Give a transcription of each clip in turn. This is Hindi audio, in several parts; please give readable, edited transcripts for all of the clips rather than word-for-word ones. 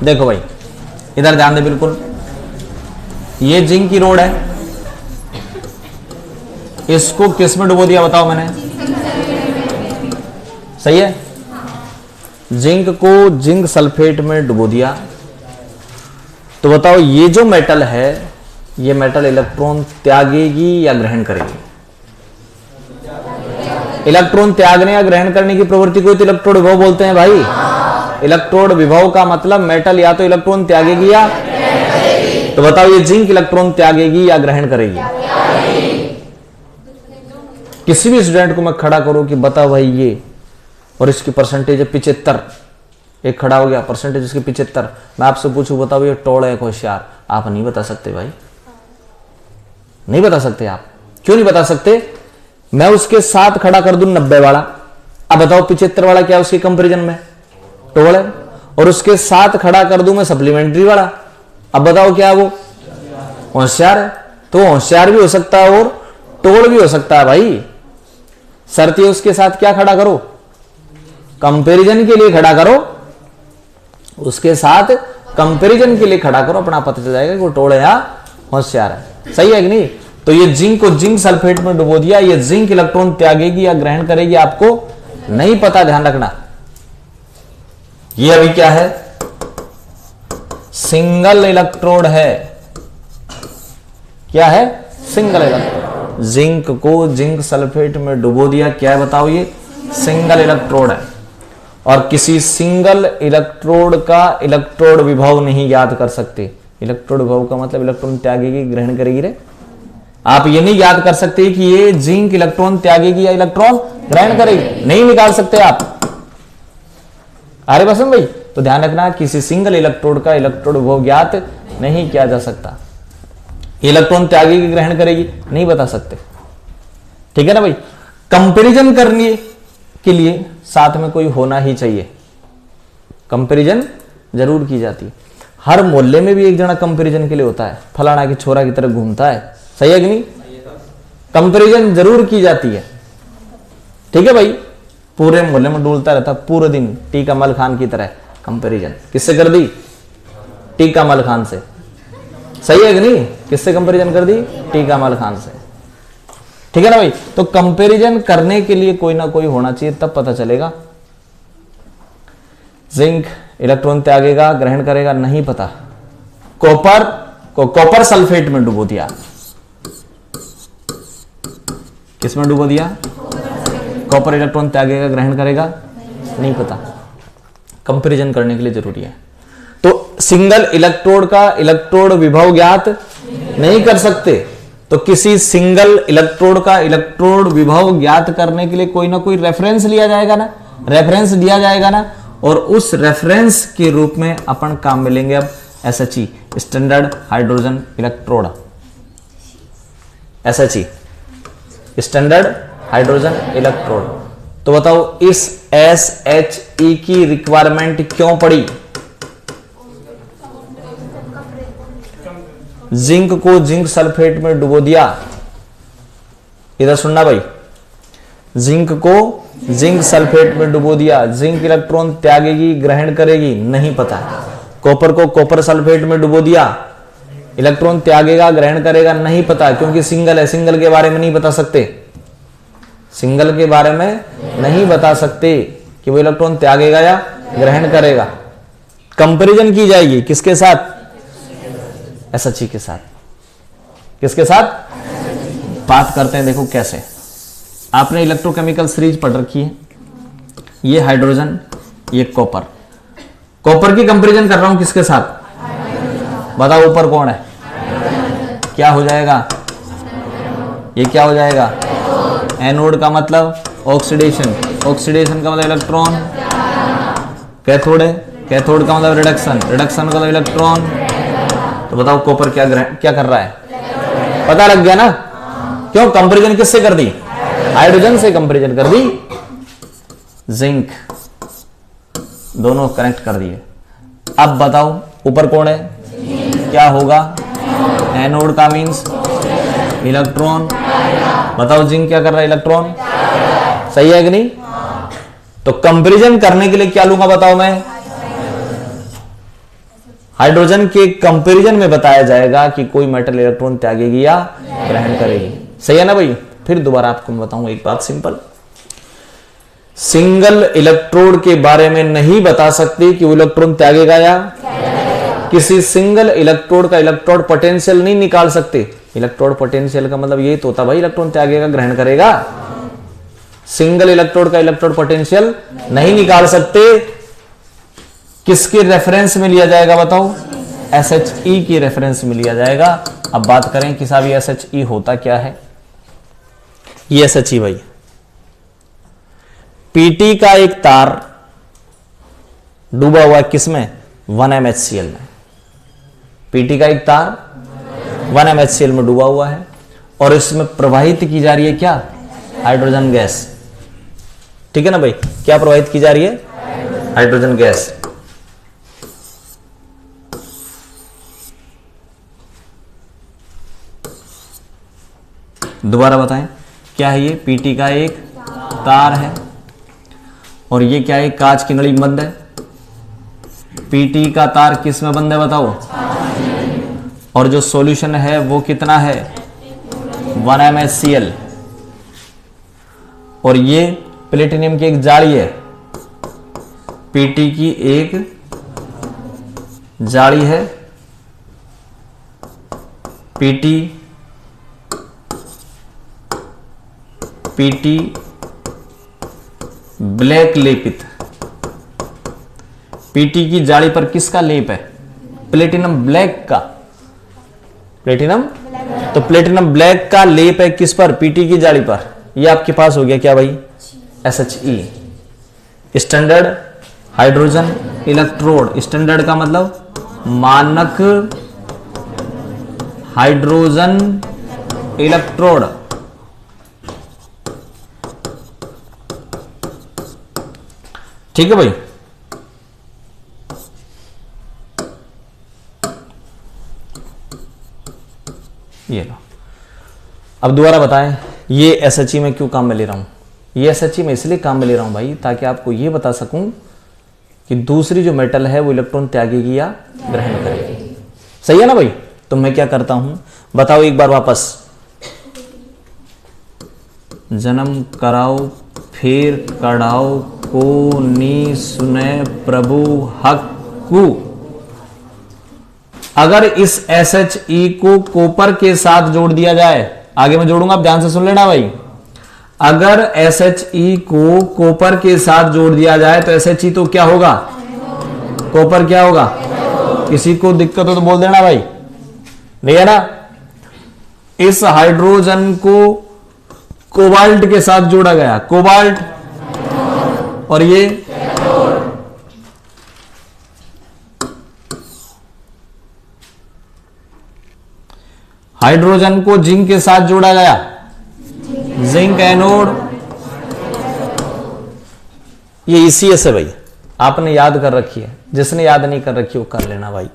देखो भाई इधर ध्यान दे बिल्कुल, ये जिंक की रोड है, इसको किस में डुबो दिया बताओ मैंने? सही है, जिंक को जिंक सल्फेट में डुबो दिया। तो बताओ ये जो मेटल है, ये मेटल इलेक्ट्रॉन त्यागेगी या ग्रहण करेगी? इलेक्ट्रॉन त्यागने या ग्रहण करने की प्रवृत्ति को तो इलेक्ट्रोड विभव बोलते हैं भाई। इलेक्ट्रोड विभव का मतलब मेटल या तो इलेक्ट्रॉन त्यागेगी या, तो बताओ ये जिंक इलेक्ट्रॉन त्यागेगी या ग्रहण करेगी? किसी भी स्टूडेंट को मैं खड़ा करूं कि बता भाई ये, और इसकी परसेंटेज है 75, एक खड़ा हो गया परसेंटेज इसकी 75, मैं आपसे पूछूं बताओ ये टोल है होशियार, आप नहीं बता सकते भाई, नहीं बता सकते आप। क्यों नहीं बता सकते? मैं उसके साथ खड़ा कर दूं 90 वाला, अब बताओ 75 वाला क्या उसके कंपैरिजन में टोल है, और उसके साथ खड़ा कर दूं मैं सप्लीमेंट्री वाला, अब बताओ क्या वो होशियार है? तो होशियार भी हो सकता है और टोल भी हो सकता है भाई। शर्त ये उसके साथ क्या खड़ा करो? कंपैरिजन के लिए खड़ा करो, उसके साथ कंपैरिजन के लिए खड़ा करो, अपना पता चल जाएगा कि वो टोल है या होशियार है। सही है कि नहीं? तो ये जिंक को जिंक सल्फेट में डुबो दिया, ये जिंक इलेक्ट्रॉन त्यागेगी या ग्रहण करेगी आपको नहीं पता, ध्यान रखना। ये अभी क्या है? सिंगल इलेक्ट्रोड है। क्या है? Single electrode. जिंक को जिंक सल्फेट में डुबो दिया, क्या है बताओ? ये सिंगल इलेक्ट्रोड है, और किसी सिंगल इलेक्ट्रोड का इलेक्ट्रोड विभव नहीं याद कर सकते। इलेक्ट्रोड विभव का मतलब इलेक्ट्रॉन त्यागेगी ग्रहण करेगी रे, आप ये नहीं याद कर सकते कि ये जिंक इलेक्ट्रॉन त्यागेगी या इलेक्ट्रॉन ग्रहण करेगी, नहीं निकाल सकते आप। अरे बसंत भाई, तो ध्यान रखना किसी सिंगल इलेक्ट्रोड का इलेक्ट्रोड विभव ज्ञात नहीं किया जा सकता। इलेक्ट्रॉन त्यागेगी ग्रहण करेगी नहीं बता सकते, ठीक है ना भाई। कंपैरिजन करने के लिए साथ में कोई होना ही चाहिए, कंपैरिजन जरूर की जाती है। हर मोहल्ले में भी एक जना कंपैरिजन के लिए होता है, फलाना की छोरा की तरह घूमता है, सही है कि नहीं? कंपैरिजन जरूर की जाती है, ठीक है भाई। पूरे मोहल्ले में डोलता रहता पूरे दिन, टीका मल खान की तरह कंपैरिजन किससे कर दी? टीका मल खान से, सही है कि नहीं? किससे कंपैरिजन कर दी? टीका मल खान से, ठीक है ना भाई। तो कंपैरिजन करने के लिए कोई ना कोई होना चाहिए, तब पता चलेगा। जिंक इलेक्ट्रॉन त्यागेगा ग्रहण करेगा नहीं पता, कॉपर को कॉपर सल्फेट में डुबो दिया, किसमें डुबो दिया? कॉपर इलेक्ट्रॉन त्यागेगा ग्रहण करेगा नहीं पता, कंपैरिजन करने के लिए जरूरी है। तो सिंगल इलेक्ट्रोड का इलेक्ट्रोड विभव ज्ञात नहीं कर सकते, तो किसी सिंगल इलेक्ट्रोड का इलेक्ट्रोड विभव ज्ञात करने के लिए कोई ना कोई रेफरेंस लिया जाएगा ना, रेफरेंस दिया जाएगा ना, और उस रेफरेंस के रूप में अपन काम मिलेंगे अब SHE, standard hydrogen electrode. SHE standard hydrogen electrode. तो बताओ इस SHE की रिक्वायरमेंट क्यों पड़ी? जिंक को जिंक सल्फेट में डुबो दिया, इधर सुनना भाई, जिंक को जिंक सल्फेट में डुबो दिया, जिंक इलेक्ट्रॉन त्यागेगी ग्रहण करेगी नहीं पता। कॉपर को कॉपर सल्फेट में डुबो दिया, इलेक्ट्रॉन त्यागेगा ग्रहण करेगा नहीं पता, क्योंकि सिंगल है, सिंगल के बारे में नहीं बता सकते, सिंगल के बारे में नहीं बता सकते कि वो इलेक्ट्रॉन त्यागेगा या ग्रहण करेगा। कंपैरिजन की जाएगी किसके साथ? SHE के साथ। किसके साथ? बात करते हैं, देखो कैसे। आपने इलेक्ट्रोकेमिकल सीरीज पढ़ रखी है, ये हाइड्रोजन, ये कॉपर। कॉपर की कंपैरिजन कर रहा हूं किसके साथ? बताओ ऊपर कौन है? क्या हो जाएगा? ये क्या हो जाएगा? एनोड का मतलब ऑक्सीडेशन, ऑक्सीडेशन का मतलब इलेक्ट्रॉन। कैथोड है, कैथोड का मतलब रिडक्शन, रिडक्शन का मतलब इलेक्ट्रॉन। तो बताओ कॉपर क्या कर रहा है? पता लग गया ना? क्यों कंपैरिजन किससे कर दी? हाइड्रोजन से कंपैरिजन कर दी। जिंक दोनों कनेक्ट कर दिए। अब बताओ ऊपर कौन है? क्या होगा? एनोड का मींस इलेक्ट्रॉन। बताओ जिंक क्या कर रहा है? इलेक्ट्रॉन। सही है कि नहीं? तो कंपैरिजन करने के लिए क्या लूंगा बताओ मैं? हाइड्रोजन के कंपैरिजन में बताया जाएगा कि कोई मेटल इलेक्ट्रॉन त्यागेगी या ग्रहण करेगी। सही है ना भाई। फिर दोबारा आपको मैं बताऊं एक बात सिंपल, सिंगल इलेक्ट्रोड के बारे में नहीं बता सकते कि वो इलेक्ट्रॉन त्यागेगा या किसी सिंगल इलेक्ट्रोड का इलेक्ट्रोड पोटेंशियल नहीं निकाल सकते। इलेक्ट्रोड पोटेंशियल का मतलब ये तो होता भाई इलेक्ट्रॉन त्यागेगा ग्रहण करेगा। सिंगल इलेक्ट्रोड का इलेक्ट्रोड पोटेंशियल नहीं निकाल सकते। किसके रेफरेंस में लिया जाएगा बताओ? SHE के रेफरेंस में लिया जाएगा। अब बात करें कि साहब ये SHE होता क्या है। ये SHE भाई PT का एक तार डूबा हुआ है किसमें? 1MHCl में। PT का एक तार 1MHCl में डूबा हुआ है और इसमें प्रवाहित की जा रही है क्या? Hydrogen gas. ठीक है ना भाई। क्या प्रवाहित की जा रही है? Hydrogen gas. दोबारा बताएं क्या है ये? PT का एक तार है और ये क्या है? कांच की नली में बंद है। PT का तार किस में बंद है बताओ? और जो सॉल्यूशन है वो कितना है? 1MHCl। और ये प्लेटिनियम की एक जाली है। PT की एक जाली है। PT ब्लैक लेपित। PT की जाली पर किसका लेप है? प्लेटिनम ब्लैक का। प्लेटिनम, तो प्लेटिनम ब्लैक का लेप है किस पर? PT की जाली पर। ये आपके पास हो गया क्या भाई? SHE, standard hydrogen electrode. Standard का मतलब मानक हाइड्रोजन इलेक्ट्रोड। ठीक है भाई। ये लो। अब दोबारा बताएं ये SHE में क्यों काम में ले रहा हूं? ये SHE में इसलिए काम में ले रहा हूं भाई ताकि आपको ये बता सकूं कि दूसरी जो मेटल है वो इलेक्ट्रॉन त्यागेगी या ग्रहण करेगी। सही है ना भाई। तो मैं क्या करता हूं बताओ एक बार वापस। जन्म कराओ फिर कढ़ाओ को नी सुने प्रभु हक्कू। अगर इस SHE को कॉपर के साथ जोड़ दिया जाए, आगे मैं जोड़ूंगा आप ध्यान से सुन लेना भाई। अगर SHE को कॉपर के साथ जोड़ दिया जाए तो SHE तो क्या होगा? कॉपर क्या होगा? किसी को दिक्कत हो तो बोल देना भाई। नहीं है ना। इस हाइड्रोजन को कोबाल्ट के साथ जोड़ा गया। कोबाल्ट और ये हाइड्रोजन को जिंक के साथ जोड़ा गया। Zinc anode. ये ECS है भाई। आपने याद कर रखी है। जिसने याद नहीं कर रखी वो कर लेना भाई।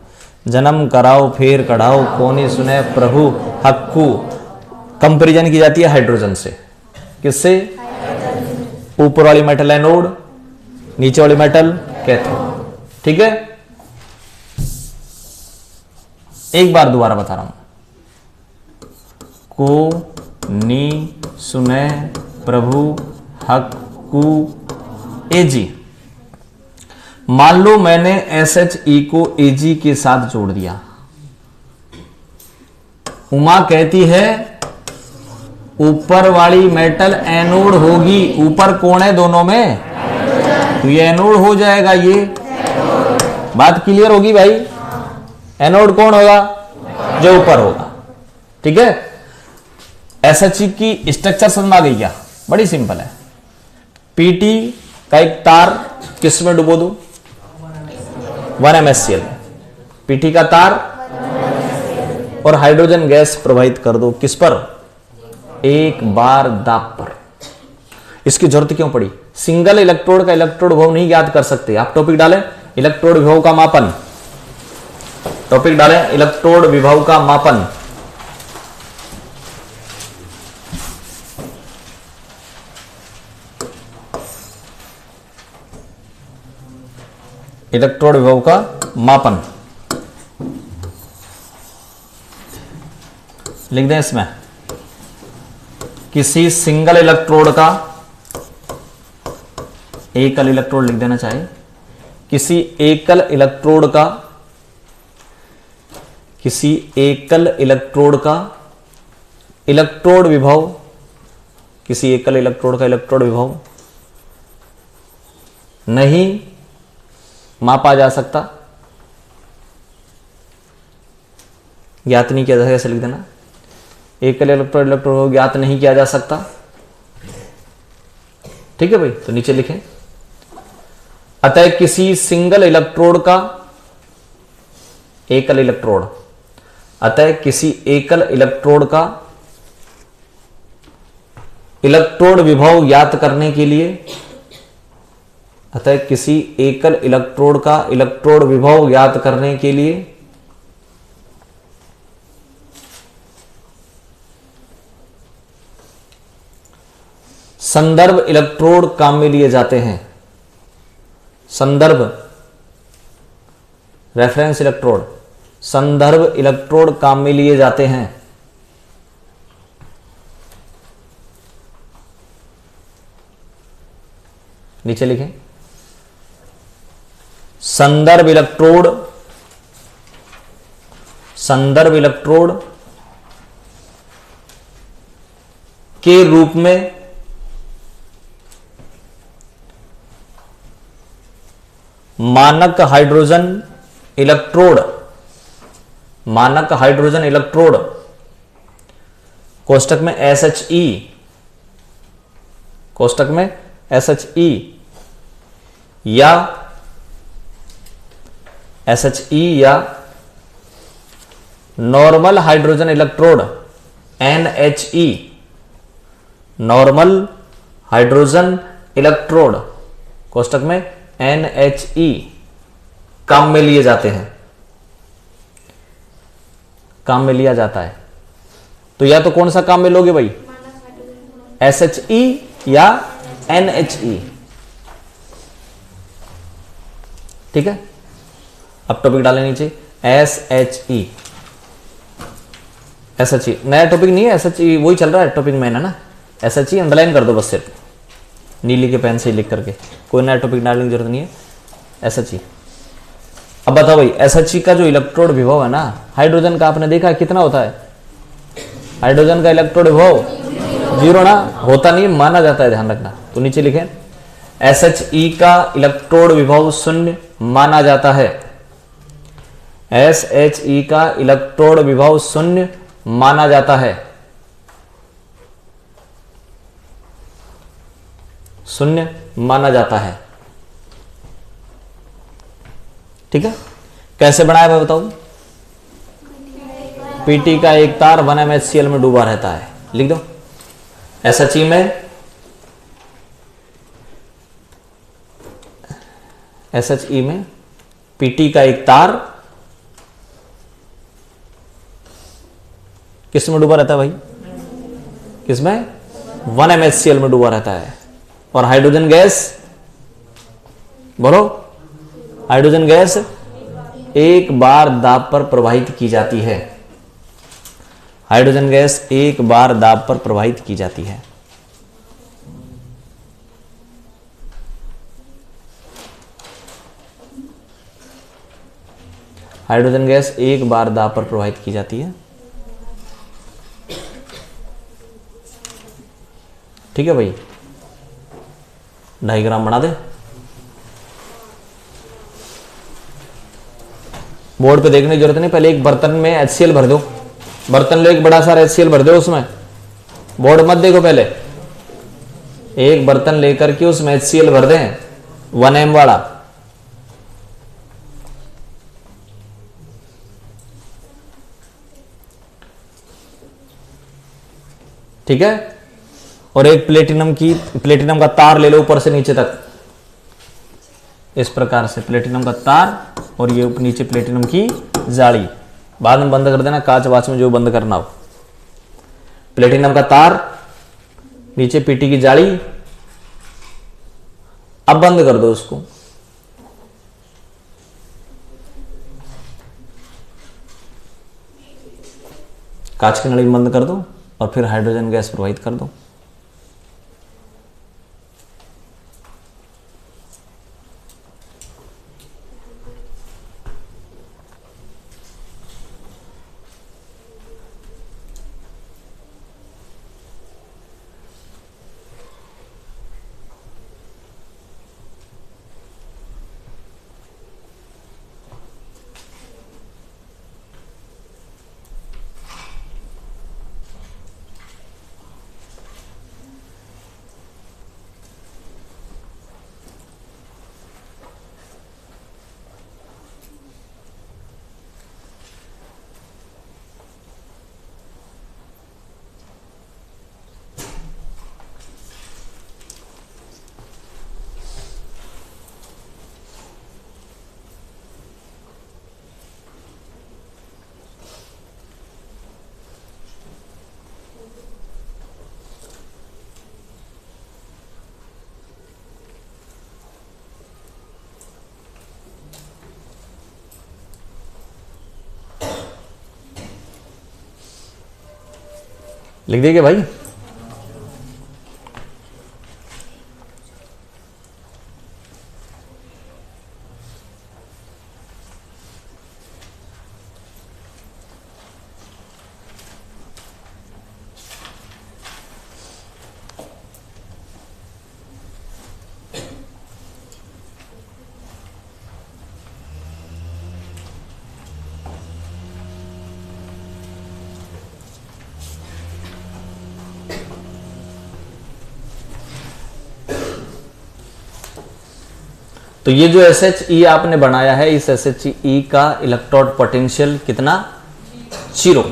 जन्म कराओ फिर कढ़ाओ कोनी सुने प्रभु हक्कू। कंपैरिजन की जाती है हाइड्रोजन से। किससे? ऊपर वाली मेटल एनोड, नीचे वाली मेटल कैथोड। ठीक है। एक बार दोबारा बता रहा हूं। को नी सुने प्रभु हक्कू AG। मान लो मैंने SHE को AG के साथ जोड़ दिया। उमा कहती है ऊपर वाली मेटल एनोड होगी। ऊपर कौन है दोनों में? तो ये एनोड हो जाएगा। ये बात क्लियर होगी भाई। एनोड कौन होगा? जो ऊपर होगा। ठीक है। SHE की स्ट्रक्चर समझ में आ गई क्या? बड़ी सिंपल है। PT का एक तार किस में डुबो दो? 1MHCl। PT का तार और हाइड्रोजन गैस प्रवाहित कर दो किस पर? एक बार दाब पर। इसकी जरूरत क्यों पड़ी? सिंगल इलेक्ट्रोड का इलेक्ट्रोड विभव नहीं ज्ञात कर सकते। आप टॉपिक डालें इलेक्ट्रोड विभव का मापन। टॉपिक डालें इलेक्ट्रोड विभव का मापन। इलेक्ट्रोड विभव का मापन। लिख दें इसमें, किसी सिंगल इलेक्ट्रोड का, एकल इलेक्ट्रोड लिख देना चाहिए, किसी एकल इलेक्ट्रोड का, किसी एकल इलेक्ट्रोड का इलेक्ट्रोड विभव, किसी एकल इलेक्ट्रोड का इलेक्ट्रोड विभव नहीं मापा जा सकता, ज्ञात नहीं किया जा सकता, ऐसे लिख देना, एकल इलेक्ट्रोड विभव ज्ञात नहीं किया जा सकता। ठीक है भाई, तो नीचे लिखें, अतः किसी सिंगल इलेक्ट्रोड का, एकल इलेक्ट्रोड, अतः किसी एकल इलेक्ट्रोड का इलेक्ट्रोड विभव ज्ञात करने के लिए, अतः किसी एकल इलेक्ट्रोड का इलेक्ट्रोड विभव ज्ञात करने के लिए संदर्भ इलेक्ट्रोड काम में लिए जाते हैं। संदर्भ, रेफरेंस इलेक्ट्रोड, संदर्भ इलेक्ट्रोड काम में लिए जाते हैं। नीचे लिखें, संदर्भ इलेक्ट्रोड, संदर्भ इलेक्ट्रोड के रूप में मानक हाइड्रोजन इलेक्ट्रोड, मानक हाइड्रोजन इलेक्ट्रोड कोष्टक में SHE, कोष्टक में SHE या SHE या normal hydrogen electrode NHE, normal hydrogen electrode कोष्टक में NHE काम में लिए जाते हैं, काम में लिया जाता है। तो या तो कौन सा काम में लोगे भाई, SHE या NHE। ठीक है, अब टॉपिक डालें नीचे, SHE, SHE नया टॉपिक नहीं है, SHE वही चल रहा है, टॉपिक में है ना, SHE अंडरलाइन कर दो बस, सिर्फ नीली के पेन से लिख करके, कोई नया टॉपिक डालने की जरूरत नहीं है, SHE। अब बताओ भाई, SHE का जो इलेक्ट्रोड विभव है ना, हाइड्रोजन का आपने देखा कितना होता है, हाइड्रोजन का इलेक्ट्रोड विभव 0 ना, होता नहीं, माना जाता है, ध्यान रखना। तो नीचे लिखें, SHE का इलेक्ट्रोड विभव 0 माना जाता है, SHE का इलेक्ट्रोड विभव 0 माना जाता है, 0 माना जाता है। ठीक है, कैसे बनाया मैं बताऊं, पीटी का एक तार 1 में डूबा रहता है, लिख दो, SHE में, SHE में पीटी का एक तार किस में डूबा रहता है भाई, किसमें, 1 में डूबा रहता है, और हाइड्रोजन गैस, बोलो, हाइड्रोजन गैस एक बार दाब पर प्रवाहित की जाती है, हाइड्रोजन गैस एक बार दाब पर प्रवाहित की जाती है। हाइड्रोजन गैस एक बार दाब पर प्रवाहित की जाती है। ठीक है भाई, डायग्राम बना दे, बोर्ड पे देखने की जरूरत नहीं, पहले एक बर्तन में HCl भर दो, बर्तन लो, एक बड़ा सारा HCl भर दो उसमें, बोर्ड मत देखो, पहले एक बर्तन लेकर के उसमें HCl भर दें 1 m वाला, ठीक है, और एक प्लेटिनम का तार ले लो ऊपर से नीचे तक, इस प्रकार से प्लेटिनम का तार और ये नीचे प्लेटिनम की जाली, बाद में बंद कर देना, कांच वाच में जो बंद करना हो, प्लेटिनम का तार, नीचे पीटी की जाली, अब बंद कर दो उसको। कांच की नली बंद कर दो और फिर हाइड्रोजन गैस प्रवाहित कर दो। लिख देंगे भाई। तो ये जो SHE आपने बनाया है, इस SHE का इलेक्ट्रोड पोटेंशियल कितना? 0।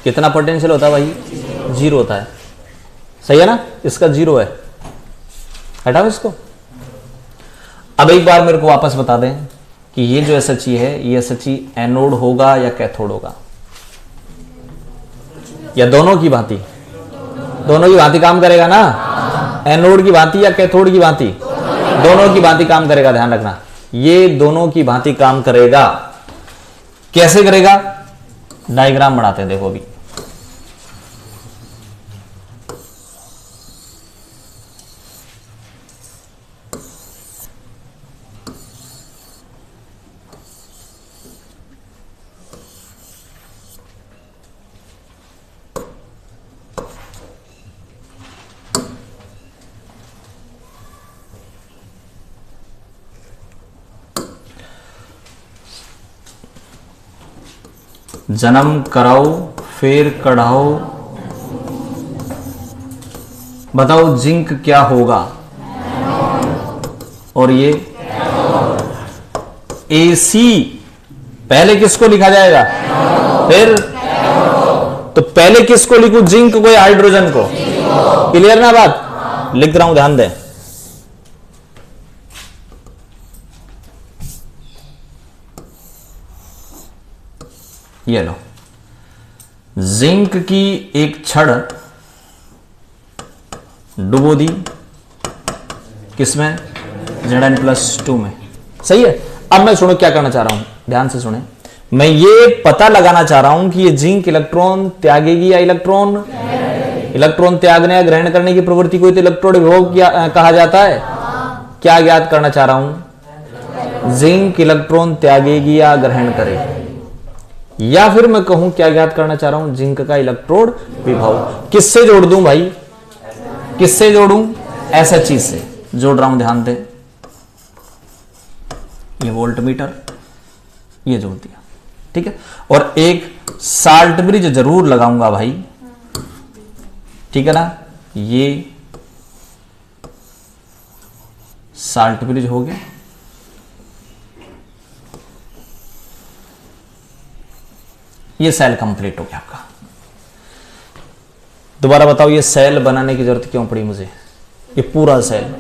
कितना पोटेंशियल होता है भाई? 0 होता है। सही है ना? इसका 0 है। हटाओ इसको। अब एक बार मेरे को वापस बता दें कि ये जो SHE है, ये SHE एनोड होगा या कैथोड होगा, या दोनों की भांति? दोनों की भांति काम करेगा ना? एनोड की भांति या कैथोड की भांति? दोनों की भांति काम करेगा। ध्यान रखना, ये दोनों की भांति काम करेगा। कैसे करेगा? डायग्राम बनाते हैं, देखो अभी। जन्म कराओ फिर कढ़ाओ, बताओ जिंक क्या होगा? और ये AC पहले किसको लिखा जाएगा? फिर तो पहले किसको लिखूं? जिंक को या हाइड्रोजन को? क्लियर ना बात? लिख रहा हूं, ध्यान दें। ये लो, जिंक की एक छड़ डुबो दी किसमें? Zn+2 में। सही है। अब मैं सुनो क्या करना चाह रहा हूं, ध्यान से सुने। मैं ये पता लगाना चाह रहा हूं कि ये जिंक इलेक्ट्रॉन त्यागेगी या इलेक्ट्रॉन त्यागने या ग्रहण करने की प्रवृत्ति को तो इलेक्ट्रोड विभव कहा जाता है। क्या ज्ञात करना चाह रहा हूं? जिंक इलेक्ट्रॉन त्यागेगी या ग्रहण करेगी, या फिर मैं कहूं क्या ज्ञात करना चाह रहा हूं? जिंक का इलेक्ट्रोड विभव। किससे जोड़ दूं भाई? किससे जोड़ूं? SHE से जोड़ रहा हूं, ध्यान दे। ये वोल्ट मीटर, ये जोड़ दिया, ठीक है। और एक साल्ट ब्रिज जरूर लगाऊंगा भाई, ठीक है ना। ये साल्ट ब्रिज हो गया। ये सेल कंप्लीट हो गया आपका। दोबारा बताओ, ये सेल बनाने की जरूरत क्यों पड़ी मुझे? ये पूरा सेल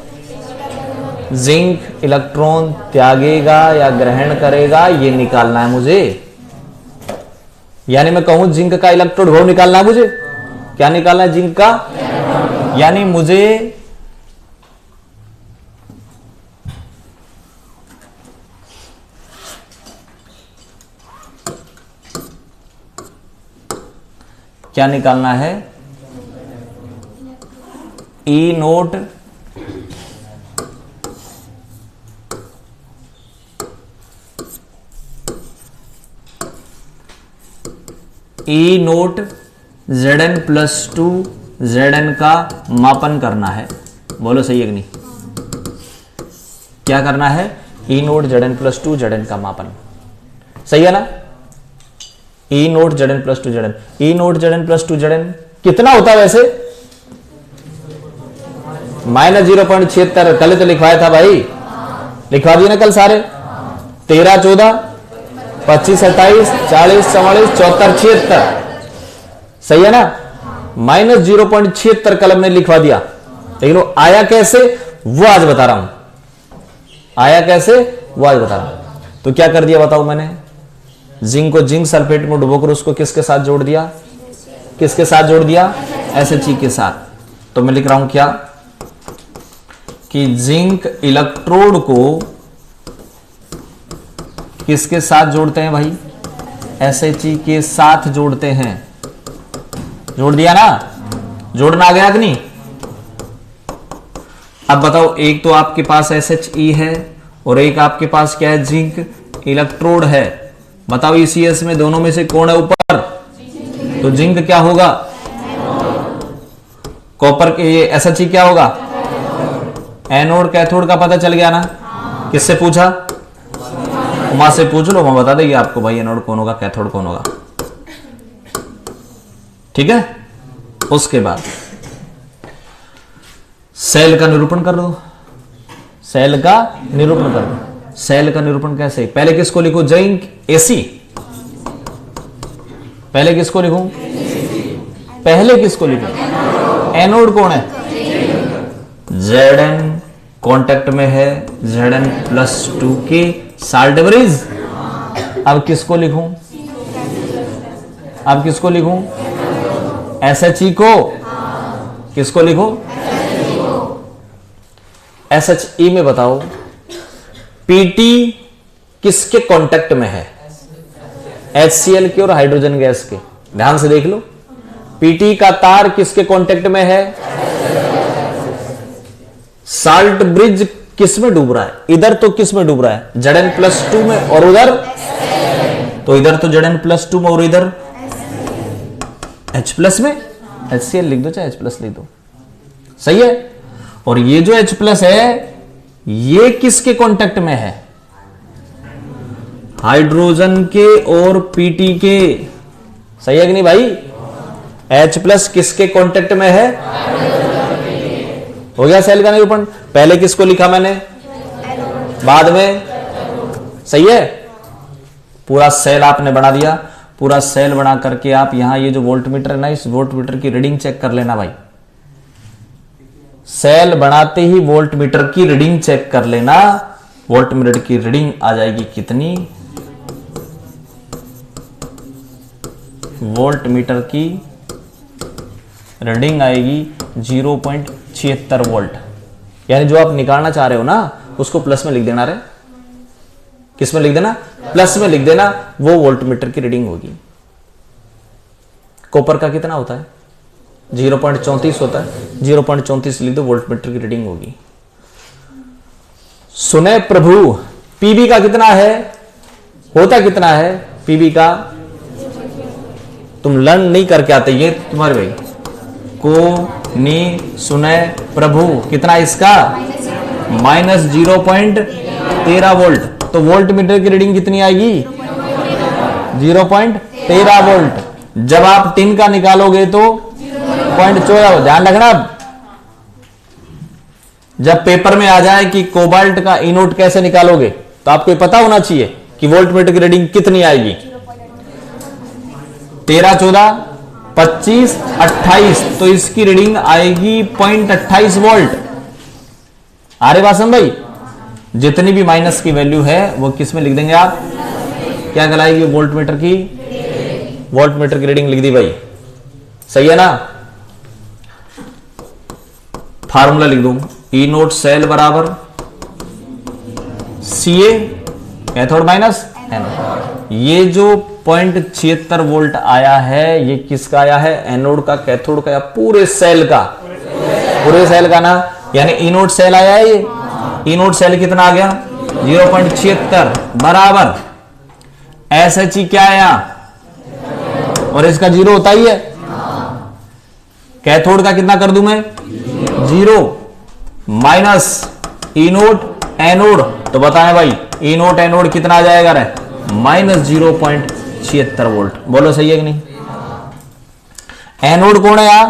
जिंक इलेक्ट्रॉन त्यागेगा या ग्रहण करेगा, ये निकालना है मुझे। यानी मैं कहूं जिंक का इलेक्ट्रोड विभव निकालना है मुझे। क्या निकालना है? जिंक का। यानी मुझे क्या निकालना है, ई नोट Zn प्लस 2 Zn का मापन करना है। बोलो सही है कि नहीं? क्या करना है, ई नोट Zn प्लस 2 Zn का मापन। सही है ना? ई नोट Zn प्लस 2 Zn, ई नोट Zn प्लस 2 Zn कितना होता है वैसे? -0.76। कल तो लिखवाया था भाई, लिखवा दिए ना कल सारे। 13, 14, 25, 28, 40, 44, 74, 76। सही है ना? -0.76 कलम ने लिखवा दिया। लेकिन वो आया कैसे वो आज बता रहा हूं, आया कैसे वो आज बता रहा हूं। तो क्या कर दिया बताओ मैंने, जिंक को जिंक सल्फेट में डुबोकर उसको किसके साथ जोड़ दिया, किसके साथ जोड़ दिया, SHE के साथ। तो मैं लिख रहा हूं क्या कि जिंक इलेक्ट्रोड को किसके साथ जोड़ते हैं भाई, SHE के साथ जोड़ते हैं। जोड़ दिया ना, जोड़ना आ गया कि नहीं? अब बताओ, एक तो आपके पास SHE है और एक आपके पास क्या है, जिंक इलेक्ट्रोड है। बताओ ECS में दोनों में से कौन है ऊपर? तो जिंक क्या होगा, कॉपर के ये SHE क्या होगा, एनोड। कैथोड का पता चल गया ना? किससे पूछा? उमा से पूछ लो, मैं बता देगी आपको भाई एनोड कौन होगा, कैथोड कौन होगा। ठीक है। उसके बाद सेल का निरूपण कर दो, सेल का निरूपण कर दो। सेल का निरूपण कैसे? पहले किसको लिखो, जिंक AC। पहले किसको लिखूं, पहले किसको लिखूं, एनोड कौन है, Zn कांटेक्ट में है Zn प्लस 2 के साल्ट ब्रिज। अब किसको लिखूं, अब किसको लिखूं, SHE को। किसको लिखो, SHE में बताओ PT किसके कांटेक्ट में है, HCl के और हाइड्रोजन गैस के। ध्यान से देख लो, PT का तार किसके कांटेक्ट में है, साल्ट ब्रिज किस में डूब रहा है, इधर तो किस में डूब रहा है, Zn प्लस 2 में, और उधर तो इधर तो Zn प्लस 2 में और इधर H प्लस में। HCl लिख दो चाहे H प्लस लिख दो, सही है। और ये जो H प्लस है ये किसके कांटेक्ट में है, हाइड्रोजन के और PT के। सही है कि नहीं भाई? H प्लस किसके कांटेक्ट में है, हो गया सेल का निरूपण। पहले किसको लिखा मैंने, बाद में। सही है। पूरा सेल आपने बना दिया, पूरा सेल बना करके आप यहां ये जो वोल्टमीटर है ना, इस वोल्टमीटर की रीडिंग चेक कर लेना भाई। सेल बनाते ही वोल्टमीटर की रीडिंग चेक कर लेना। वोल्टमीटर की रीडिंग आ जाएगी कितनी, वोल्टमीटर की रीडिंग आएगी 0.76 वोल्ट। यानी जो आप निकालना चाह रहे हो ना उसको प्लस में लिख देना रे। किस में लिख देना, प्लस में लिख देना, वो वोल्टमीटर की रीडिंग होगी। कॉपर का कितना होता है, 0.34 होता है, 0.34 लिख दो, वोल्टमीटर की रीडिंग होगी। सुने प्रभु, पीबी का कितना है, होता कितना है पीबी का, तुम लर्न नहीं करके आते, ये तुम्हारे भाई को नी सुने प्रभु, कितना इसका, -0.13 वोल्ट। तो वोल्ट मीटर की रीडिंग कितनी आएगी, 0.13 वोल्ट। जब आप टिन का निकालोगे तो 0.14, ध्यान रखना। जब पेपर में आ जाए कि कोबाल्ट का इनोट कैसे निकालोगे तो आपको पता होना चाहिए कि वोल्ट मीटर की रीडिंग कितनी आएगी, 13, 14, 25, 28। तो इसकी रीडिंग आएगी 0.28 वोल्ट। आरे वासम भाई, जितनी भी माइनस की वैल्यू है वो किस में लिख देंगे आप, क्या कहलाएगी, वोल्ट मीटर की, वोल्ट मीटर की रीडिंग लिख दी भाई। सही है ना। फार्मूला लिख दो, ई नोट सेल बराबर CA कैथोड माइनस एनोड। ये जो 0.76 वोल्ट आया है ये किसका आया है? एनोड का, कैथोड का, या पूरे सेल का? पूरे सेल का ना, यानी इनोड सेल आया है ये। इनोड सेल कितना आ गया? 0.76 बराबर SHE क्या आया? और इसका 0 होता ही है। कैथोड का कितना कर दूं मैं? 0 माइनस इनोड एनोड, तो बताएं भाई इनोड एनोड कितना आ जाएगा रे? Minus 0.76 volt. बोलो सही है कि नहीं? एनोड कौन है यार?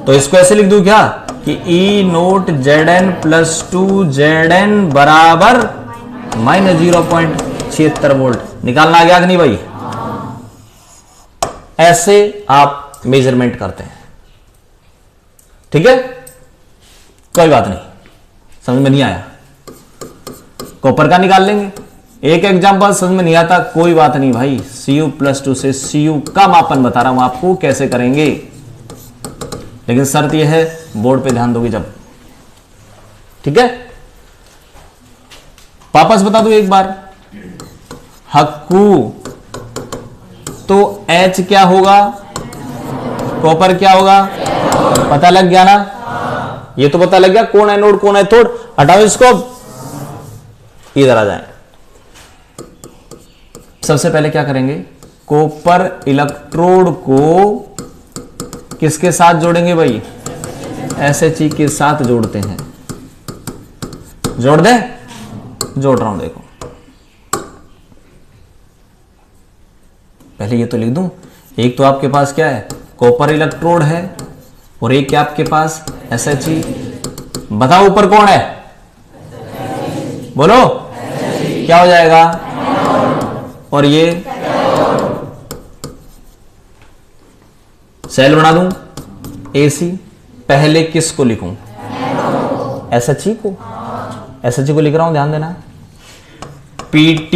तो इसको ऐसे लिख दूं क्या कि ई नोट Zn प्लस 2 Zn बराबर माइनस 0.76 वोल्ट। निकालना आ गया कि नहीं भाई? ऐसे आप मेजरमेंट करते हैं, ठीक है? कोई बात नहीं, समझ में नहीं आया कॉपर का निकाल लेंगे। एक एग्जांपल समझ में नहीं आता, कोई बात नहीं भाई, Cu प्लस 2 से Cu का मापन बता रहा हूं आपको कैसे करेंगे, लेकिन शर्त यह है बोर्ड पे ध्यान दोगे जब, ठीक है? वापस बता दो एक बार, हक्कू तो H क्या होगा? कॉपर क्या होगा? पता लग गया ना? ये तो पता लग गया कौन एनोड कौन एनोड। हटाओ इसको, इधर आ जाए। सबसे पहले क्या करेंगे? कॉपर इलेक्ट्रोड को किसके साथ जोड़ेंगे भाई? SHE के साथ जोड़ते हैं। जोड़ दे? जोड़ रहा हूं, देखो पहले ये तो लिख दूं, एक तो आपके पास क्या है? कॉपर इलेक्ट्रोड है, और एक क्या आपके पास? SHE। बताओ ऊपर कौन है? बोलो क्या हो जाएगा? और ये सेल बना दूं AC। पहले किसको लिखूं? SHE को। SHE को लिख रहा हूं, ध्यान देना। PT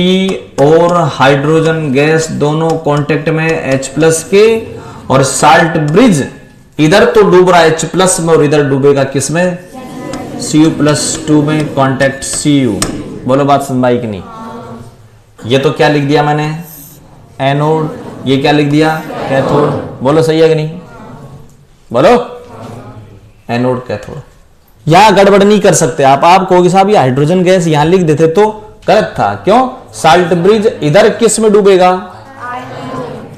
और हाइड्रोजन गैस दोनों कांटेक्ट में H प्लस के, और साल्ट ब्रिज इधर तो डूब रहा है H प्लस में और इधर डूबेगा किसमें? Cu प्लस 2 में, कांटेक्ट Cu। बोलो बात समझाई कि नहीं? ये तो क्या लिख दिया मैंने? एनोड। ये क्या लिख दिया? कैथोड। बोलो सही है कि नहीं? बोलो, एनोड कैथोड। यहां गड़बड़ नहीं कर सकते आप कहोगे साहब ये हाइड्रोजन गैस यहां लिख देते तो गलत था। क्यों? साल्ट ब्रिज इधर किस में डूबेगा?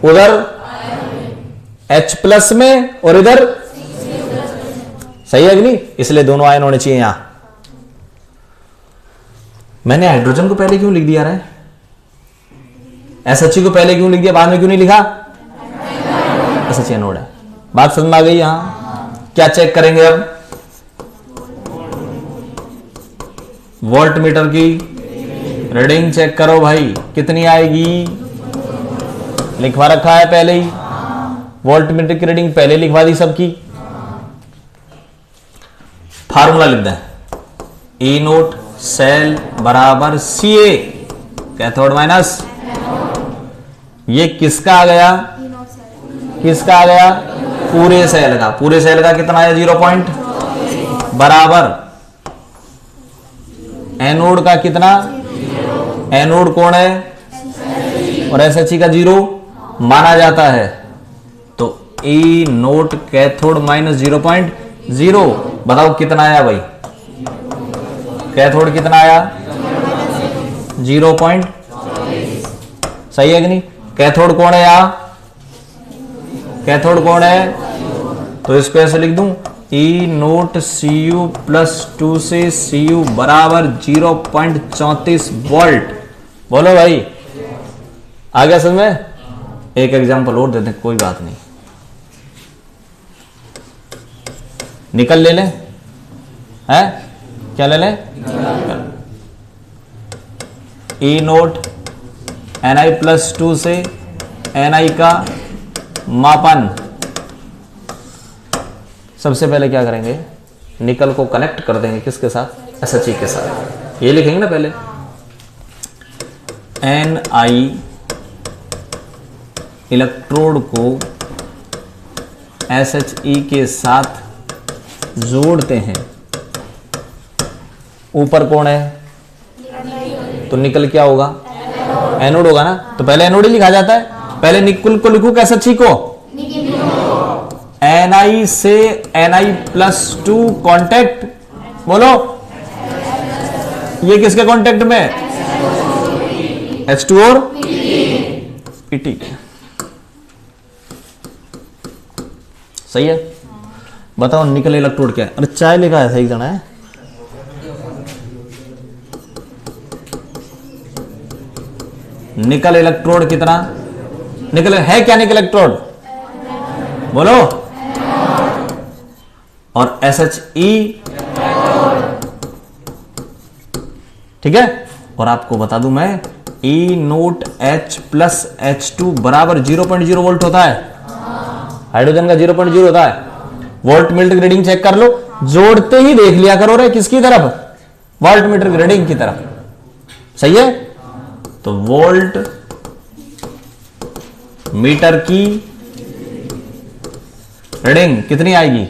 उधर H प्लस में, और इधर सही है कि नहीं? इसलिए दोनों आयन होने चाहिए यहां। मैंने हाइड्रोजन को पहले क्यों लिख दिया रहा है? SHE को पहले क्यों लिख दिया, बाद में क्यों नहीं लिखा? SHE एनोड है। बात समझ में आ गई? यहां क्या चेक करेंगे अब? वोल्ट मीटर की रीडिंग चेक करो भाई, कितनी आएगी? लिखवा रखा है पहले ही, वोल्ट मीटर की रीडिंग पहले लिखवा दी सबकी। फार्मूला लिख दें, ई नोट सेल बराबर Ca कैथोड माइनस, ये किसका आ गया? किसका आ गया? पूरे सेल का। पूरे सेल का कितना है? 0 पॉइंट बराबर एनोड का कितना? एनोड कौन है? और SHE का 0 माना जाता है, तो ई नोट कैथोड माइनस 0.0। बताओ कितना आया भाई? कैथोड कितना आया? 0. सही है कि नहीं? कैथोड कौन है यहां? कैथोड कौन है? तो इसको ऐसे लिख दूं, ई नोट Cu प्लस 2 से Cu बराबर 0.34 वोल्ट। बोलो भाई आ गया समझ में? एक एग्जांपल और दे दें, कोई बात नहीं, निकल ले लें, है क्या ले लें? ई नोट Ni प्लस 2 से Ni का मापन। सबसे पहले क्या करेंगे? निकल को कनेक्ट कर देंगे किसके साथ? SHE के साथ। ये लिखेंगे ना पहले, Ni इलेक्ट्रोड को SHE के साथ जोड़ते हैं। ऊपर कौन है? तो निकल क्या होगा? एनोड होगा ना। तो पहले एनोड ही लिखा जाता है। पहले निकल को लिखू कैसे? अच्छी को Ni से Ni+2 कांटेक्ट, बोलो ये किसके कांटेक्ट में? H2 और Pt। सही है। बताओ निकल इलेक्ट्रोड क्या है? अरे चाय लिखा है, सही जना है। निकल इलेक्ट्रोड कितना? निकल है क्या? निकल इलेक्ट्रोड बोलो। और SHE, ठीक है। और आपको बता दूं मैं, E0H+H2 बराबर 0.0 वोल्ट होता है। हाइड्रोजन का 0.0 होता है। वोल्ट मीटर की रीडिंग चेक कर लो, जोड़ते ही देख लिया करो रे। किसकी तरफ? वोल्ट मीटर की रीडिंग की तरफ। सही है। तो वोल्ट मीटर की रीडिंग कितनी आएगी?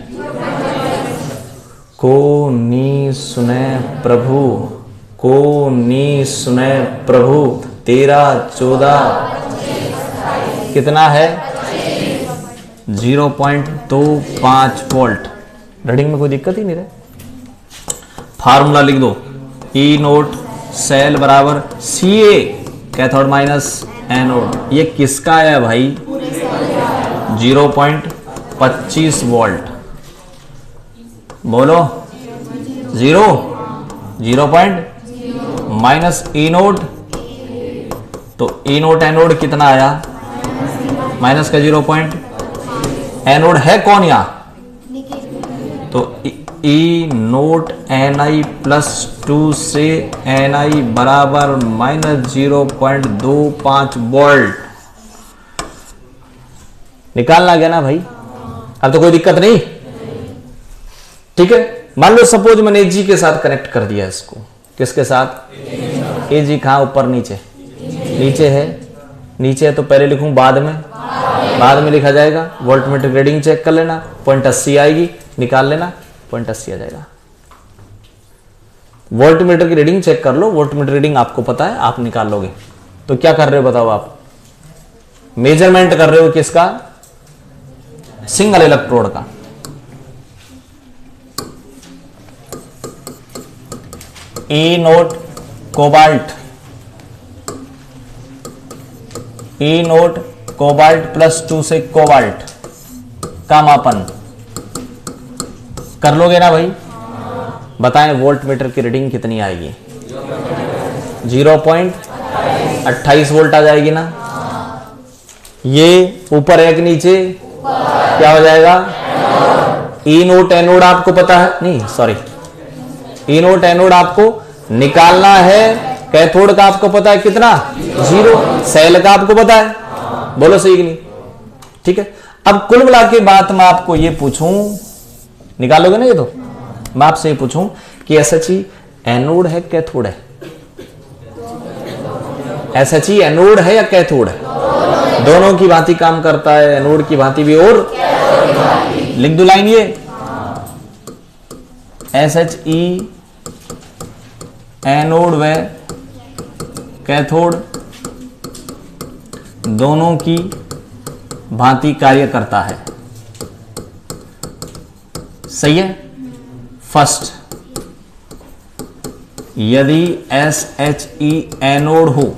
को नी सुने प्रभु, को नी सुने प्रभु, 13, 14 कितना है? 0.25 वोल्ट। रीडिंग में कोई दिक्कत ही नहीं रहे। फार्मूला लिख दो, E0 सेल बराबर Ca कैथोड माइनस एनोड। ये किसका है भाई? 0.25 वोल्ट। बोलो 0 माइनस E0, तो E0 एनोड कितना आया? माइनस का 0 एनोड है कौन यहां? तो E0 Ni+2 से Ni बराबर -0.25 वोल्ट निकालना गया ना भाई। अब तो कोई दिक्कत नहीं, ठीक है। मान लो सपोज मैंने Ag के साथ कनेक्ट कर दिया इसको। किसके साथ? Ag कहां? ऊपर नीचे? नीचे है। नीचे है तो पहले लिखूं बाद में लिखा जाएगा। वोल्ट मीटर रीडिंग चेक कर लेना, 0.80 आएगी, निकाल लेना, 0.80 आ जाएगा। वोल्ट मीटर की रीडिंग चेक कर लो। वोल्ट मीटर रीडिंग आपको पता है, आप निकाल लोगे। तो क्या कर रहे हो बताओ? आप मेजरमेंट कर रहे हो किसका? सिंगल इलेक्ट्रोड का। E0 कोबाल्ट, E0 कोबाल्ट+2 से कोबाल्ट का मापन कर लोगे ना भाई? बताएं वोल्ट मीटर की रीडिंग कितनी आएगी? 0.28 वोल्ट आ जाएगी ना। ये ऊपर है कि नीचे? क्या हो जाएगा? E0 एनोड आपको पता है? नहीं सॉरी, E0 एनोड आपको निकालना है। कैथोड का आपको पता है कितना? 0। सेल का आपको पता है? बोलो सही कि नहीं? ठीक है। अब कुल मिला के बात मैं आपको ये पूछूं, निकालोगे ना ये? तो मैं आपसे ये पूछूं कि SHE एनोड है कैथोड है? SHE एनोड है या कैथोड है? दोनों की भांति काम करता है, एनोड की भांति भी और। लिख दो लाइन ये, SHE एनोड व कैथोड दोनों की भांति कार्य करता है। सही है। फर्स्ट, यदि SHE एनोड हो,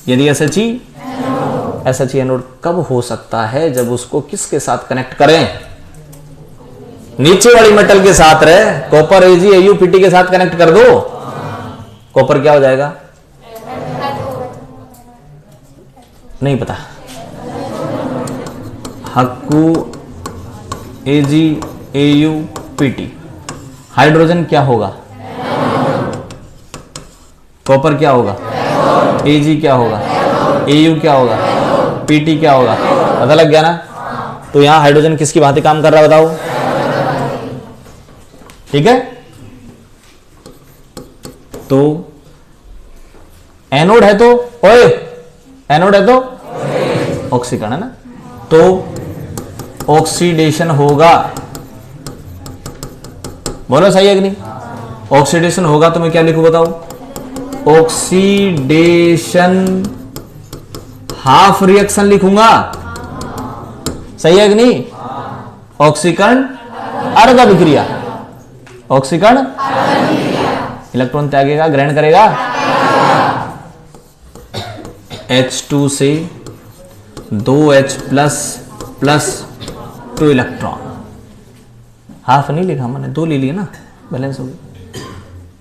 यदि SHE एनोड कब हो सकता है? जब उसको किसके साथ कनेक्ट करें? नीचे वाली मेटल के साथ रहे। कॉपर Ag Au Pt के साथ कनेक्ट कर दो। कॉपर क्या हो जाएगा? नहीं पता। Hakku Ag Au Pt। Hydrogen क्या होगा? कॉपर क्या होगा? Ag क्या होगा? Au क्या होगा? Pt क्या होगा? पता लग गया ना? तो यहां हाइड्रोजन किसकी भांति काम कर रहा है बताओ? ठीक है। तो एनोड है तो ओए, एनोड है तो ऑक्सीकरण है ना, तो ऑक्सीडेशन होगा। बोलो सही है कि नहीं? ऑक्सीडेशन होगा तो मैं क्या लिखूं बताओ? ऑक्सीडेशन हाफ रिएक्शन लिखूंगा, सही है कि नहीं? ऑक्सीकरण अर्ध अभिक्रिया, ऑक्सीकरण इलेक्ट्रॉन त्यागेगा, ग्रहण करेगा, H2 से 2H प्लस 2 इलेक्ट्रॉन। हाफ नहीं लिखा मैंने, 2 ले लिए ना, बैलेंस हो गया,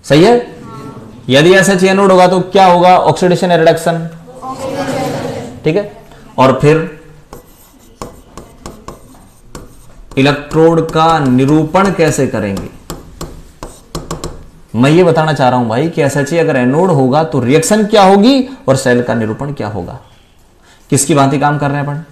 सही है। यदि SH एनोड होगा तो क्या होगा? ऑक्सीडेशन या रिडक्शन, ठीक है। और फिर इलेक्ट्रोड का निरूपण कैसे करेंगे? मैं ये बताना चाह रहा हूं भाई कि SH अगर एनोड होगा तो रिएक्शन क्या होगी और सेल का निरूपण क्या होगा। किसकी भांति काम कर रहे हैं अपन?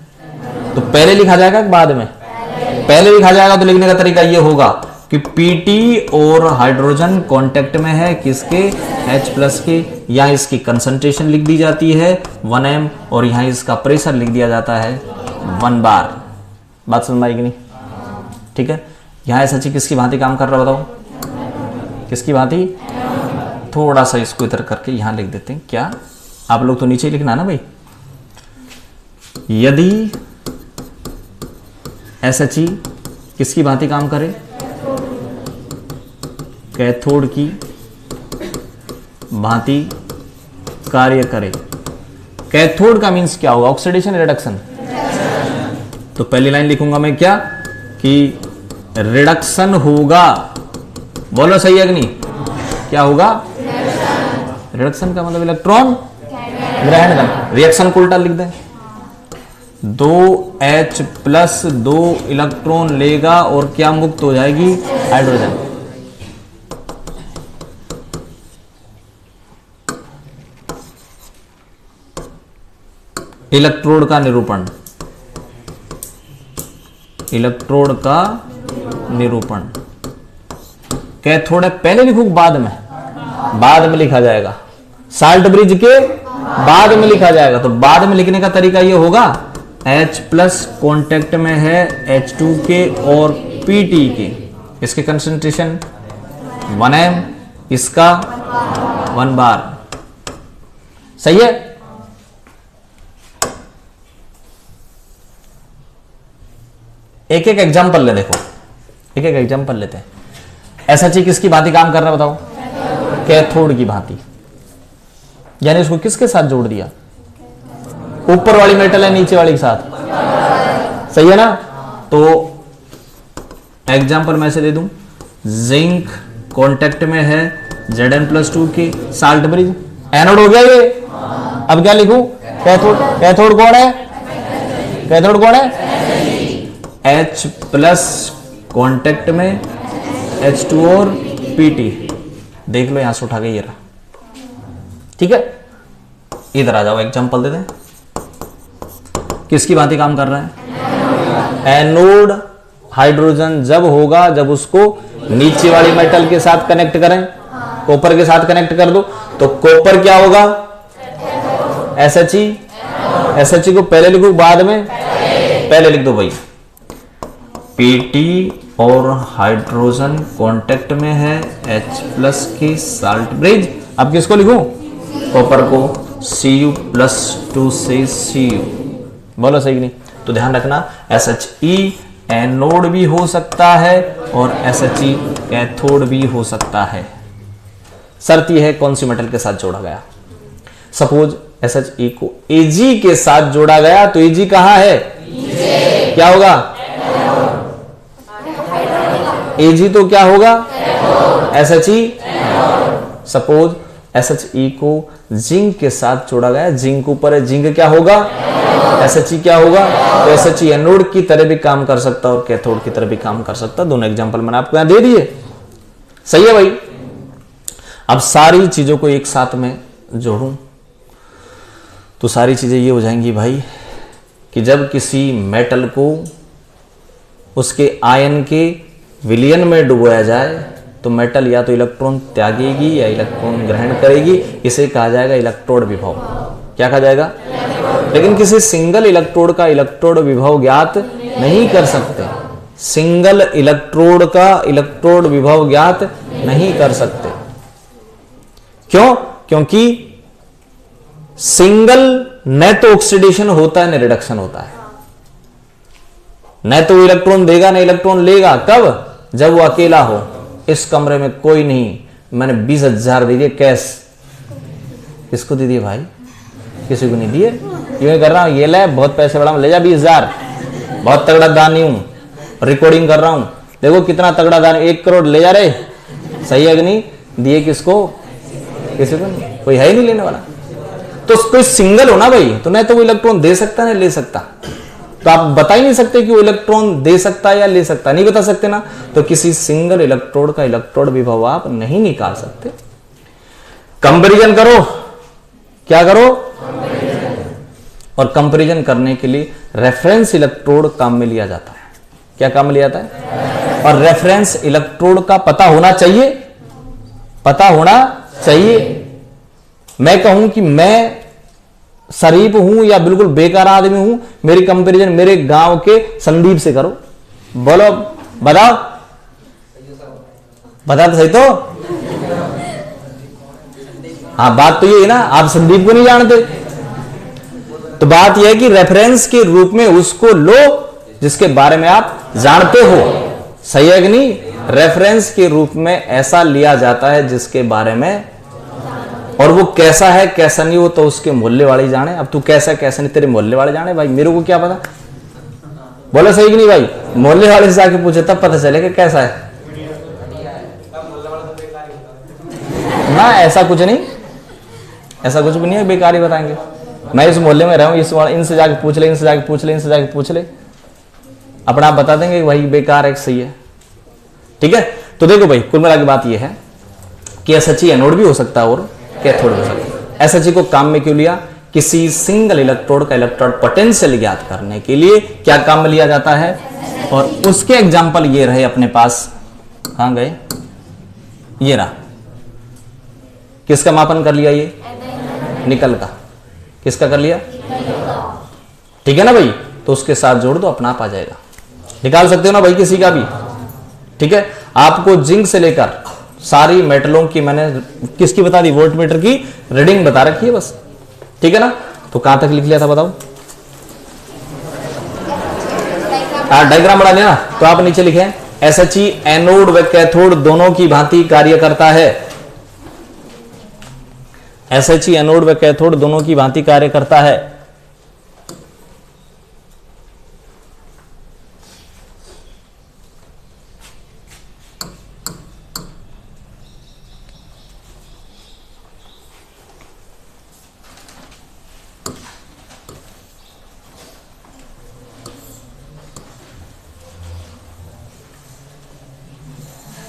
तो पहले लिखा जाएगा कि बाद में? पहले लिखा जाएगा। तो लिखने का तरीका ये होगा कि Pt और हाइड्रोजन कांटेक्ट में है किसके? H+ के। यहां इसकी कंसंट्रेशन लिख दी जाती है 1m और यहां इसका प्रेशर लिख दिया जाता है 1 बार। बात समझ में आई कि नहीं? ठीक है। यहां SH किसकी भांति काम कर रहा है बताओ? किसकी भांति? थोड़ा सा इसको इधर करके यहां लिख देते हैं। क्या आप लोग तो नीचे ही लिखना ना भाई। यदि SH किसकी भांति काम करे? कैथोड की भांति कार्य करे। कैथोड का मींस क्या होगा? Oxidation reduction. तो पहली लाइन लिखूंगा मैं क्या कि रिडक्शन होगा। बोलो सही है कि नहीं? क्या होगा? रिडक्शन का मतलब इलेक्ट्रॉन ग्रहण करना। रिएक्शन को उल्टा लिख दें, 2H प्लस 2 इलेक्ट्रॉन लेगा और क्या मुक्त हो जाएगी? हाइड्रोजन। इलेक्ट्रोड का निरूपण, इलेक्ट्रोड का निरूपण। कैथोड है पहले लिखूं बाद में? बाद में लिखा जाएगा। साल्ट ब्रिज के बाद में लिखा जाएगा। तो बाद में लिखने का तरीका ये होगा, H+ कांटेक्ट में है H2 के और Pt के। इसके कंसंट्रेशन 1m, इसका 1 बार, सही है। एक एक एग्जांपल ले, देखो एक एक एग्जांपल लेते हैं। SH किसकी भांति काम कर रहा है बताओ? कैथोड की भांति। यानी उसको किसके साथ जोड़ दिया? ऊपर वाली मेटल है नीचे वाली के साथ, सही है ना। तो एग्जांपल मैं से दे दूं, जिंक कांटेक्ट में है Zn+2 के, साल्ट ब्रिज एनोड हो गया ये। अब क्या लिखूं? कैथोड। कैथोड कौन है? कैथोड कौन है? H+ कांटेक्ट में H2 और Pt। देख लो यहां से उठा के ये रहा, ठीक है। इधर आ जाओ, एग्जांपल दे दें। किसकी भांति काम कर रहा है? एनोड हाइड्रोजन जब होगा जब उसको नीचे वाली मेटल के साथ कनेक्ट करें, कॉपर के साथ कनेक्ट कर दो तो कॉपर क्या होगा? SH। SH को पहले लिखो बाद में? पहले लिख दो भाई। Pt और हाइड्रोजन कांटेक्ट में है H+ के, साल्ट ब्रिज। अब किसको लिखूं? कॉपर को, Cu+2 से Cu। बोलो सही नहीं? तो ध्यान रखना, SHE एनोड भी हो सकता है और SHE कैथोड भी हो सकता है। शर्त यह है कौन सी मेटल के साथ जोड़ा गया। सपोज SHE को Ag के साथ जोड़ा गया तो Ag कहां है? क्या होगा? Ag तो क्या होगा? SHE। सपोज SHE को जिंक के साथ जोड़ा गया, जिंक ऊपर है, जिंक क्या होगा? SHE क्या होगा? तो SHE एनोड की तरह भी काम कर सकता और कैथोड की तरह भी काम कर सकता। दोनों एग्जांपल मैंने आपको यहां दे दिए, सही है भाई। अब सारी चीजों को एक साथ में जोड़ूं तो सारी चीजें ये हो जाएंगी भाई कि जब किसी मेटल को उसके आयन के विलयन में डुबोया जाए तो मेटल या तो इलेक्ट्रॉन त्यागेगी या इलेक्ट्रॉन ग्रहण करेगी। इसे कहा जाएगा इलेक्ट्रोड विभव। क्या कहा जाएगा? लेकिन किसी सिंगल इलेक्ट्रोड का इलेक्ट्रोड विभव ज्ञात नहीं कर सकते। सिंगल इलेक्ट्रोड का इलेक्ट्रोड विभव ज्ञात नहीं कर सकते। क्यों? क्योंकि सिंगल न तो ऑक्सीडेशन होता है न रिडक्शन होता है, न तो इलेक्ट्रॉन देगा न इलेक्ट्रॉन लेगा। कब? जब वो अकेला हो, इस कमरे में कोई नहीं, मैंने 20,000 दे दिए कैश। किसको दे दिए भाई? किसी को नहीं दिए। यूं कर रहा हूं, ये ले बहुत पैसे बड़ा, ले जा 20,000, बहुत तगड़ा दानी हूं, रिकॉर्डिंग कर रहा हूं, देखो कितना तगड़ा दानी, 1 करोड़ ले जा रहे। सही है कि नहीं? दिए किसको? किसी को नहीं, कोई है ही नहीं लेने वाला। तो कोई सिंगल हो ना भाई, तो नहीं तो वो इलेक्ट्रॉन दे सकता है ना ले सकता। तो आप बता ही नहीं सकते कि वो इलेक्ट्रॉन दे सकता है या ले सकता है, नहीं बता सकते ना। तो किसी सिंगल इलेक्ट्रोड का इलेक्ट्रोड विभव आप नहीं निकाल सकते। कंपैरिजन करो, क्या करो? और कंपैरिजन करने के लिए रेफरेंस इलेक्ट्रोड काम में लिया जाता है। क्या काम में लिया जाता है? और रेफरेंस इलेक्ट्रोड का पता होना चाहिए, पता होना चाहिए। मैं कहूं कि मैं शरीफ हूं या बिल्कुल बेकार आदमी हूं, मेरी कंपैरिजन मेरे गांव के संदीप से करो। बोलो, बताओ, बता तो सही तो। हाँ, बात तो ये है ना, आप संदीप को नहीं जानते। तो बात यह है कि रेफरेंस के रूप में उसको लो जिसके बारे में आप जानते हो। सही है कि नहीं? रेफरेंस के रूप में ऐसा लिया जाता है जिसके बारे में, और वो कैसा है कैसा नहीं, वो तो उसके मोहल्ले वाले जाने। अब तू कैसा कैसा नहीं तेरे मोहल्ले वाले जाने, भाई मेरे को क्या पता। बोले सही कि नहीं भाई? मोहल्ले वाले से जाके पूछे तब पता चलेगा कैसा है ना। ऐसा कुछ नहीं, ऐसा कुछ भी नहीं है, बेकार ही बताएंगे। मैं इस मोहल्ले में रहूं, इनसे जाके पूछ ले, इनसे जाके पूछ ले, इनसे जाके पूछ ले, अपना आप बता देंगे भाई बेकार है सही है। ठीक है? तो देखो भाई, कुल मिला के बात यह है कि एसएचई एनोड भी हो सकता है और कैथोड हो सकता है। एसएचई को काम में क्यों लिया? किसी सिंगल इलेक्ट्रोड का इलेक्ट्रोड पोटेंशियल ज्ञात करने के लिए क्या काम में लिया जाता है। और उसके एग्जांपल ये रहे अपने पास। कहां गए? ये रहा। किसका मापन कर लिया? ये निकल का। किसका कर लिया? ठीक है ना भाई? तो उसके साथ जोड़ दो, अपना आप आ जाएगा। निकाल सकते हो ना भाई किसी का भी। ठीक है? आपको जिंक से लेकर सारी मेटलों की मैंने किसकी बता दी? वोल्टमीटर की रीडिंग बता रखी है बस। ठीक है ना? तो कहां तक लिख लिया था बताओ? डायग्राम बना लिया ना? तो आप नीचे लिखे एसएचई एनोड व कैथोड दोनों की भांति कार्य करता है। एसएचई एनोड व कैथोड दोनों की भांति कार्य करता है।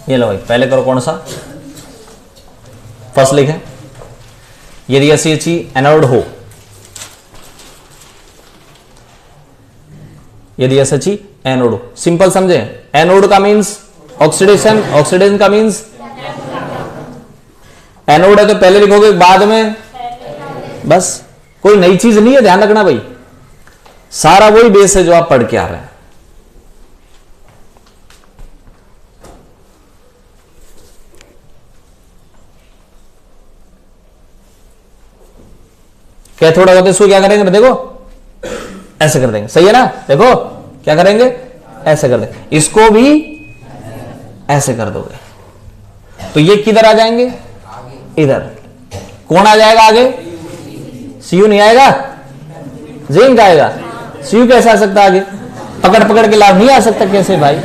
ये लो भाई, पहले करो कौन सा? फर्स्ट लिखें, यदि एसएचई एनोड हो, यदि एसएचई एनोड हो, सिंपल समझे। एनोड का मींस ऑक्सीडेशन, ऑक्सीडेशन का मींस एनोड है तो पहले लिखोगे बाद में, बस कोई नई चीज नहीं है, ध्यान रखना भाई। सारा वही बेस है जो आप पढ़ के आ रहे हैं। कैथोड होते इसको क्या करेंगे? देखो ऐसे कर देंगे, सही है ना? देखो क्या करेंगे? ऐसे कर देंगे। इसको भी ऐसे कर दोगे तो ये किधर आ जाएंगे? इधर। कौन आ जाएगा आगे? सीयू नहीं आएगा, जिंक आएगा। सीयू कैसे आ सकता आगे? पकड़ पकड़ के लाभ नहीं आ सकता। कैसे भाई?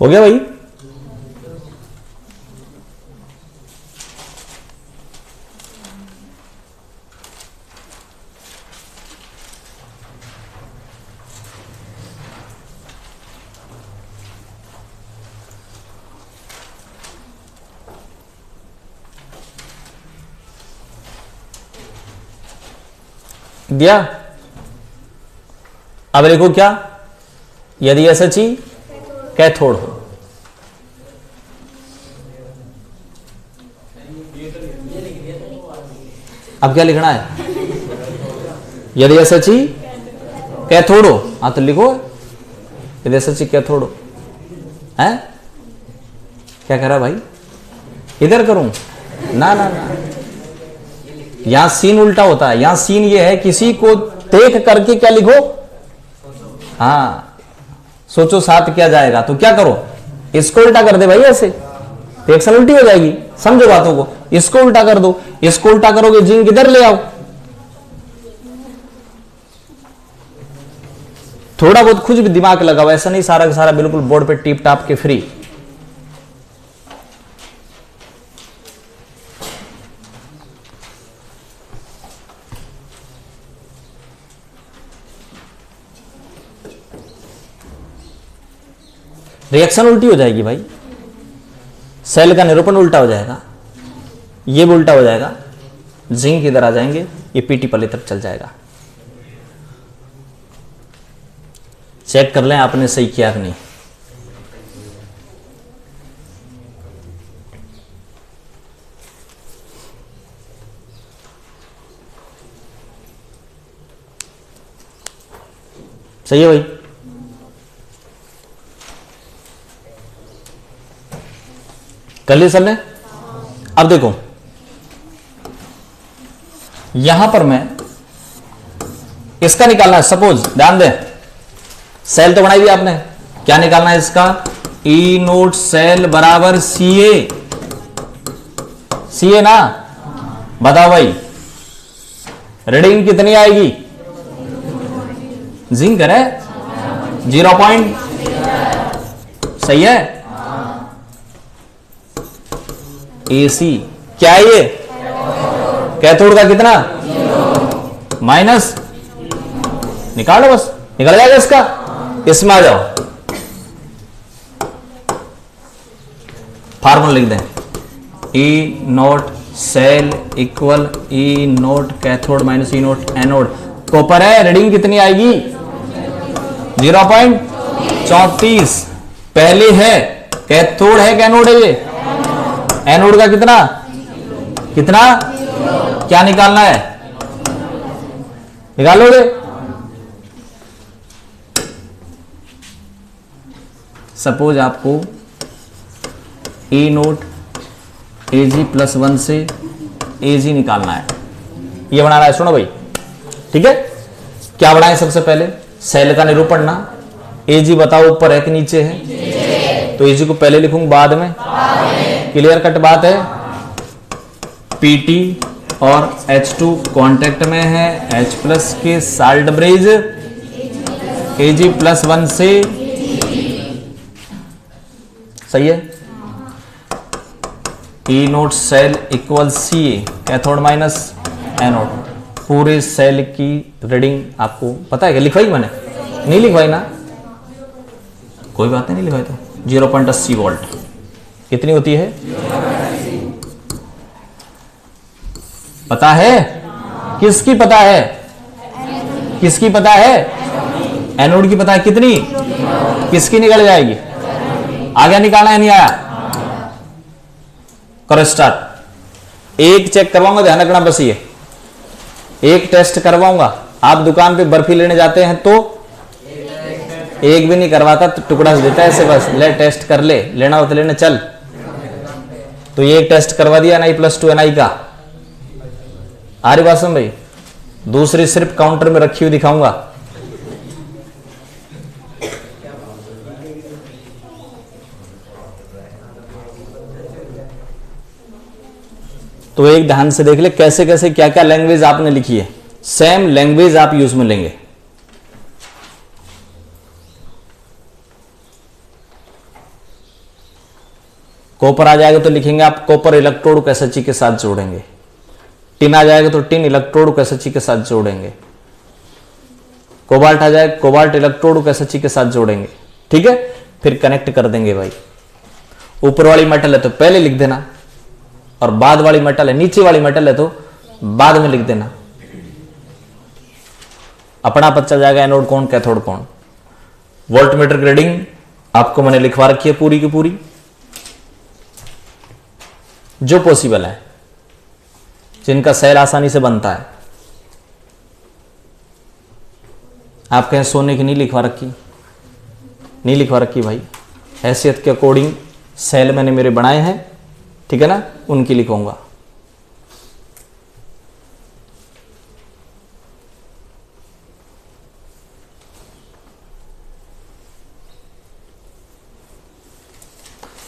हो गया भाई? दिया। अब लिखो क्या, यदि SHE कैथोड हो। अब क्या लिखना है, यदि SHE कैथोड हो, हाँ तो लिखो यदि SHE कैथोड हो। है क्या कह रहा भाई, इधर करूं, ना ना ना, यहां सीन उल्टा होता है। यहां सीन ये है, किसी को देख करके क्या लिखो, हाँ सोचो साथ क्या जाएगा, तो क्या करो, इसको उल्टा कर दे भाई, ऐसे तो एक्शन उल्टी हो जाएगी। समझो बातों को, इसको उल्टा कर दो, इसको उल्टा करोगे जिंक इधर ले आओ। थोड़ा बहुत कुछ भी दिमाग लगाओ, ऐसा नहीं सारा का सारा बिल्कुल बोर्ड पे टिप टाप के फ्री। रिएक्शन उल्टी हो जाएगी भाई, सेल का निरूपण उल्टा हो जाएगा, ये भी उल्टा हो जाएगा, जिंक इधर आ जाएंगे, ये पीटी पल्ले तक चल जाएगा। चेक कर लें आपने सही किया कि नहीं। सही है भाई, कर लिया सबने। अब देखो यहां पर मैं इसका निकालना है, सपोज ध्यान दें, सेल तो बनाई दिया आपने, क्या निकालना है इसका, ई नोट सेल बराबर सीए, सीए ना, बताओ भाई रीडिंग कितनी आएगी, जिंक है 0 पॉइंट, सही है। एसी क्या है ये, कैथोड का कितना, माइनस, निकाल लो बस, निकल जाएगा इसका। इसमें आ जाओ, फार्मूला लिख दें, ई नोट सेल इक्वल ई नोट कैथोड माइनस ई नोट एनोड। कॉपर है, रीडिंग कितनी आएगी 0.34। पहले है कैथोड है, कैनोड है ये, एनोड का कितना कितना, क्या निकालना है, निकालोगे। सपोज आपको ई नोट एजी प्लस 1 से एजी निकालना है, ये बनाना है। सुनो भाई, ठीक है, क्या बनाए सबसे पहले, सेल का निरूपण ना, एजी बताओ ऊपर है कि नीचे है, तो एजी को पहले लिखूंगा बाद में, क्लियर कट बात है। पीटी और H2 कांटेक्ट में है, H प्लस के साल्ट ब्रिज, एजी प्लस 1 से, सही है। ई नोट सेल इक्वल सी ए, कैथोड माइनस एनोड। पूरे सेल की रीडिंग आपको पता है क्या, लिखवाई मैंने, नहीं लिखवाई ना, कोई बात नहीं लिखवाई, तो 0.80 वोल्ट कितनी होती है, पता है, किसकी पता है, किसकी पता है, एनोड की पता है, कितनी, किसकी निकल जाएगी, आगे निकालना है, नहीं आया, करो स्टार्ट। एक चेक करवाऊंगा, ध्यान रखना बस, ये एक टेस्ट करवाऊंगा। आप दुकान पे बर्फी लेने जाते हैं तो एक भी नहीं करवाता, तो टुकड़ा से देता है ऐसे, बस ले टेस्ट कर ले, लेना हो तो लेना चल। तो ये एक टेस्ट करवा दिया Ni+2 Ni का, आ रही बात समझ भाई। दूसरी सिर्फ काउंटर में रखी हुई दिखाऊंगा, तो एक ध्यान से देख ले कैसे कैसे क्या क्या लैंग्वेज आपने लिखी है, सेम लैंग्वेज आप यूज में लेंगे। कॉपर आ जाएगा तो लिखेंगे आप कॉपर इलेक्ट्रोड को SHE के साथ जोड़ेंगे। टिन आ जाएगा तो टिन इलेक्ट्रोड को SHE के साथ जोड़ेंगे। कोबाल्ट आ जाएगा, कोबाल्ट इलेक्ट्रोड को SHE के साथ जोड़ेंगे, ठीक है, फिर कनेक्ट कर देंगे भाई। ऊपर वाली मेटल है तो पहले लिख देना, और बाद वाली मेटल है, नीचे वाली मेटल है तो बाद में लिख देना। अपना पता चल जाएगा एनोड कौन कैथोड कौन। वोल्टमीटर की रीडिंग आपको मैंने लिखवा रखी है पूरी की पूरी, जो पॉसिबल है, जिनका सेल आसानी से बनता है। आप कहें सोने की नहीं लिखवा रखी, नहीं लिखवा रखी भाई, हैसियत के अकॉर्डिंग सेल मैंने मेरे बनाए हैं, ठीक है ना, उनकी लिखूंगा।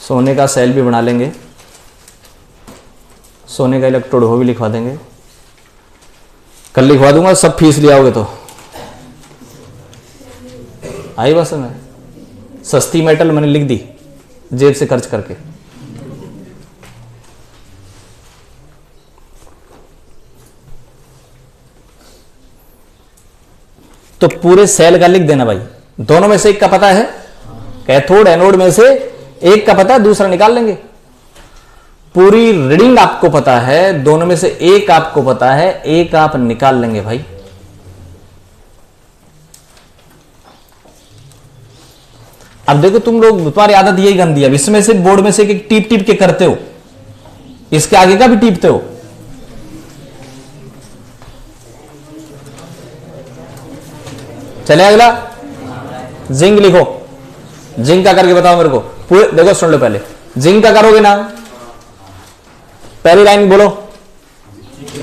सोने का सेल भी बना लेंगे, सोने का इलेक्ट्रोड वो भी लिखवा देंगे, कल लिखवा दूंगा, सब फीस ले आओगे तो आई बस में। सस्ती मेटल मैंने लिख दी जेब से खर्च करके। तो पूरे सेल का लिख देना भाई, दोनों में से एक का पता है, कैथोड एनोड में से एक का पता है, दूसरा निकाल लेंगे। पूरी रीडिंग आपको पता है, दोनों में से एक आपको पता है, एक आप निकाल लेंगे भाई। अब देखो तुम लोग, तुम्हारी आदत यही गंदी है, इसमें से बोर्ड में से एक टीप टीप के करते हो, इसके आगे का भी टीपते हो। चले अगला, जिंक लिखो, जिंक का करके बताओ मेरे को पूरे। देखो सुन लो पहले, जिंक का करोगे ना, पहली लाइन बोलो,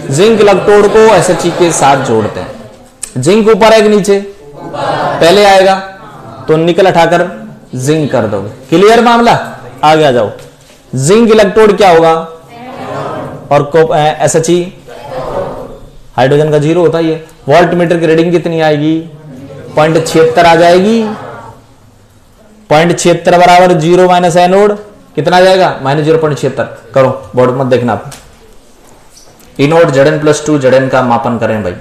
जिंक इलेक्ट्रोड को एसएचई के साथ जोड़ते हैं। जिंक ऊपर है कि नीचे, पहले आएगा तो निकल हटाकर जिंक कर दोगे। क्लियर मामला, आगे आ जाओ। जिंक इलेक्ट्रोड क्या होगा, और एसएचई हाइड्रोजन का जीरो होता ही है। वोल्टमीटर की रीडिंग कितनी आएगी, 0.76 आ जाएगी। 0.76 बराबर 0 माइनस एनोड कितना आ जाएगा, -0.76। करो, बोर्ड मत देखना आप। इनोड Zn+2 Zn का मापन करें भाई।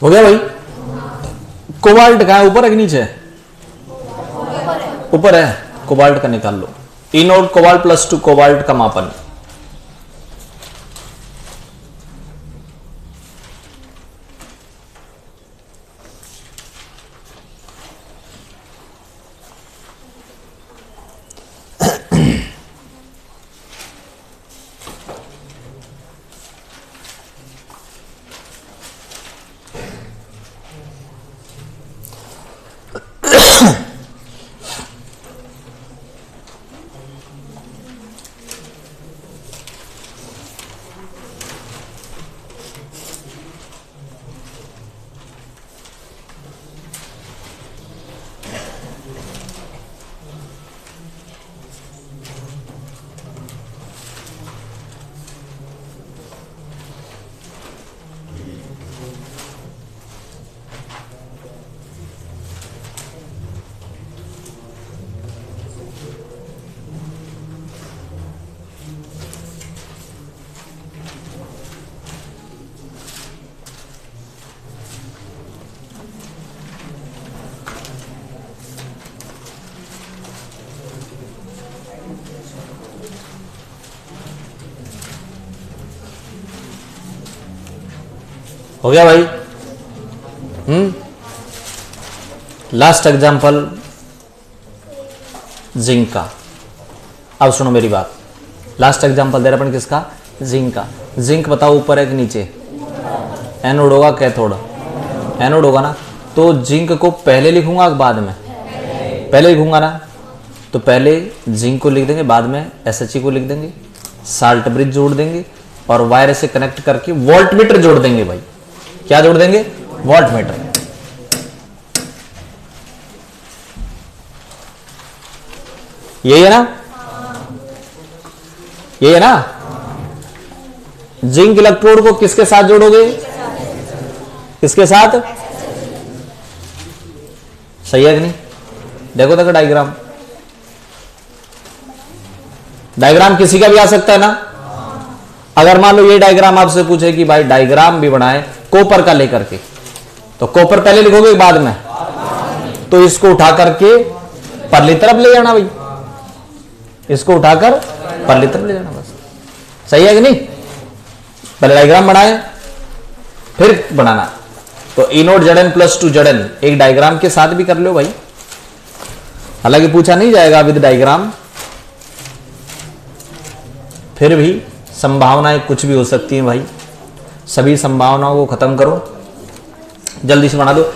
हो गया भाई। कोबाल्ट कहाँ है, ऊपर है कि नीचे है, ऊपर है। कोबाल्ट का निकाल लो, इनोड कोबाल्ट +2 कोबाल्ट का मापन। हो गया भाई। लास्ट एग्जांपल जिंक का। अब सुनो मेरी बात, लास्ट एग्जांपल दे रहे अपन किसका? जिंक का। जिंक बताओ ऊपर है कि नीचे? एनोड होगा कैथोड? एनोड होगा ना। तो जिंक को पहले लिखूंगा बाद में? पहले लिखूंगा ना। तो पहले जिंक को लिख देंगे, बाद में SHE को लिख देंगे, साल्ट ब्रिज जोड़ देंगे और वायर से कनेक्ट करके वोल्टमीटर जोड़ देंगे भाई। क्या जोड़ देंगे? वोल्टमीटर। यही है ना? यही है ना? जिंक इलेक्ट्रोड को किसके साथ जोड़ोगे? किसके साथ? सही है कि नहीं? देखो देखो डायग्राम, डायग्राम किसी का भी आ सकता है ना। अगर मान लो ये डायग्राम आपसे पूछे कि भाई डायग्राम भी बनाए कॉपर का लेकर के, तो कॉपर पहले लिखोगे बाद में? तो इसको उठा करके परली तरफ ले जाना भाई, इसको उठाकर परली तरफ ले जाना बस। सही है कि नहीं? पहले डायग्राम बनाए फिर बनाना। तो E note Zn plus 2 Zn एक डायग्राम के साथ भी कर लो भाई, हालांकि पूछा नहीं जाएगा विद डायग्राम, फिर भी संभावनाएं कुछ भी हो सकती हैं भाई। सभी संभावनाओं को खत्म करो, जल्दी से बना दो।